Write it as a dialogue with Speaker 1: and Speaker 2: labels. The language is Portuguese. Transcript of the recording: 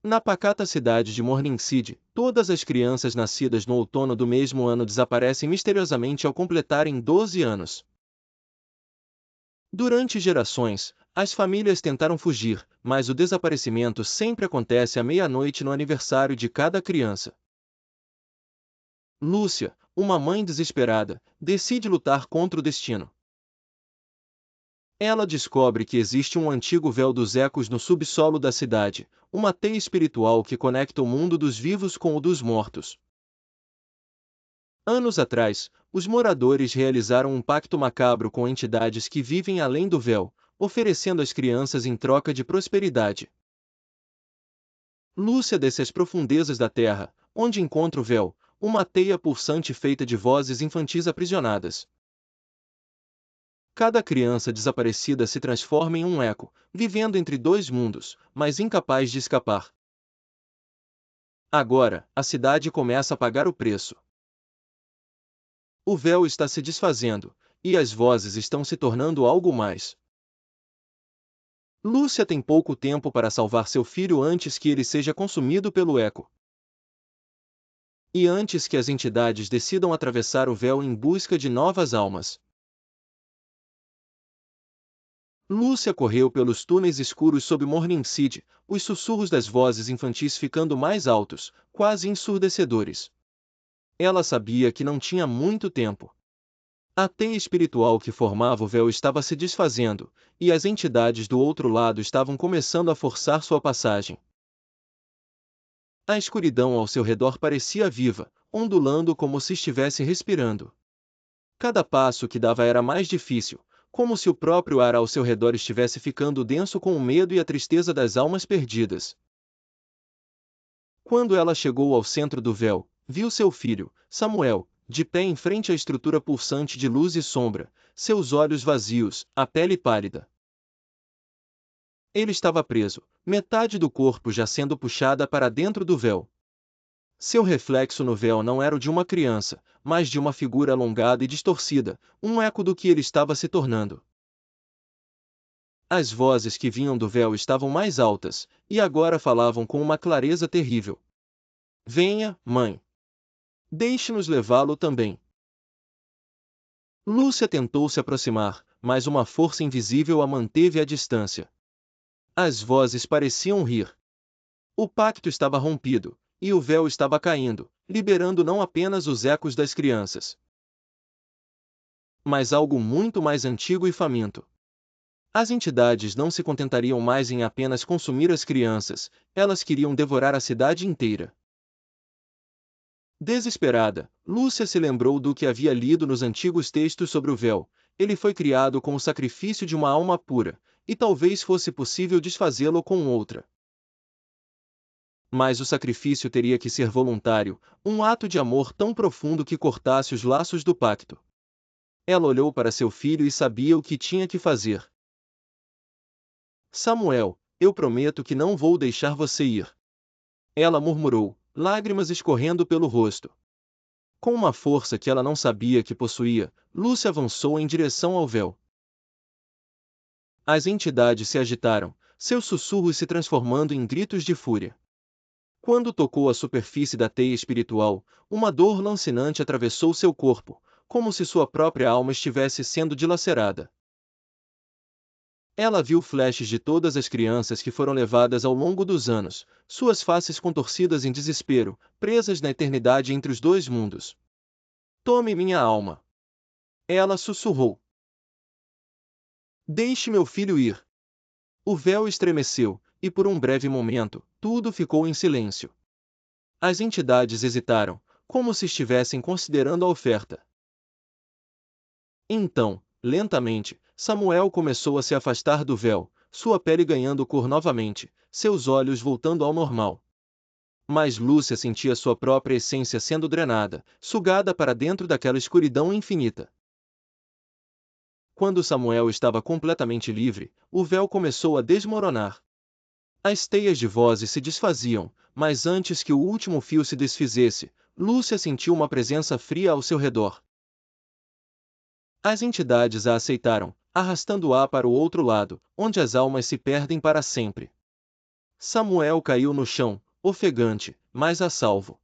Speaker 1: Na pacata cidade de Morningside, todas as crianças nascidas no outono do mesmo ano desaparecem misteriosamente ao completarem 12 anos. Durante gerações, as famílias tentaram fugir, mas o desaparecimento sempre acontece à meia-noite no aniversário de cada criança. Lúcia, uma mãe desesperada, decide lutar contra o destino. Ela descobre que existe um antigo véu dos ecos no subsolo da cidade, uma teia espiritual que conecta o mundo dos vivos com o dos mortos. Anos atrás, os moradores realizaram um pacto macabro com entidades que vivem além do véu, oferecendo às crianças em troca de prosperidade. Lúcia desce às profundezas da terra, onde encontra o véu, uma teia pulsante feita de vozes infantis aprisionadas. Cada criança desaparecida se transforma em um eco, vivendo entre dois mundos, mas incapaz de escapar. Agora, a cidade começa a pagar o preço. O véu está se desfazendo, e as vozes estão se tornando algo mais. Lúcia tem pouco tempo para salvar seu filho antes que ele seja consumido pelo eco. E antes que as entidades decidam atravessar o véu em busca de novas almas. Lúcia correu pelos túneis escuros sob Morningside, os sussurros das vozes infantis ficando mais altos, quase ensurdecedores. Ela sabia que não tinha muito tempo. A teia espiritual que formava o véu estava se desfazendo, e as entidades do outro lado estavam começando a forçar sua passagem. A escuridão ao seu redor parecia viva, ondulando como se estivesse respirando. Cada passo que dava era mais difícil, como se o próprio ar ao seu redor estivesse ficando denso com o medo e a tristeza das almas perdidas. Quando ela chegou ao centro do véu, viu seu filho, Samuel, de pé em frente à estrutura pulsante de luz e sombra, seus olhos vazios, a pele pálida. Ele estava preso, metade do corpo já sendo puxada para dentro do véu. Seu reflexo no véu não era o de uma criança, mas de uma figura alongada e distorcida, um eco do que ele estava se tornando. As vozes que vinham do véu estavam mais altas, e agora falavam com uma clareza terrível. Venha, mãe. Deixe-nos levá-lo também. Lúcia tentou se aproximar, mas uma força invisível a manteve à distância. As vozes pareciam rir. O pacto estava rompido, e o véu estava caindo, liberando não apenas os ecos das crianças, mas algo muito mais antigo e faminto. As entidades não se contentariam mais em apenas consumir as crianças, elas queriam devorar a cidade inteira. Desesperada, Lúcia se lembrou do que havia lido nos antigos textos sobre o véu. Ele foi criado com o sacrifício de uma alma pura, e talvez fosse possível desfazê-lo com outra. Mas o sacrifício teria que ser voluntário, um ato de amor tão profundo que cortasse os laços do pacto. Ela olhou para seu filho e sabia o que tinha que fazer. Samuel, eu prometo que não vou deixar você ir. Ela murmurou, lágrimas escorrendo pelo rosto. Com uma força que ela não sabia que possuía, Lúcia avançou em direção ao véu. As entidades se agitaram, seus sussurros se transformando em gritos de fúria. Quando tocou a superfície da teia espiritual, uma dor lancinante atravessou seu corpo, como se sua própria alma estivesse sendo dilacerada. Ela viu flashes de todas as crianças que foram levadas ao longo dos anos, suas faces contorcidas em desespero, presas na eternidade entre os dois mundos. Tome minha alma. Ela sussurrou. Deixe meu filho ir. O véu estremeceu, e por um breve momento, tudo ficou em silêncio. As entidades hesitaram, como se estivessem considerando a oferta. Então, lentamente, Samuel começou a se afastar do véu, sua pele ganhando cor novamente, seus olhos voltando ao normal. Mas Lúcia sentia sua própria essência sendo drenada, sugada para dentro daquela escuridão infinita. Quando Samuel estava completamente livre, o véu começou a desmoronar. As teias de vozes se desfaziam, mas antes que o último fio se desfizesse, Lúcia sentiu uma presença fria ao seu redor. As entidades a aceitaram, arrastando-a para o outro lado, onde as almas se perdem para sempre. Samuel caiu no chão, ofegante, mas a salvo.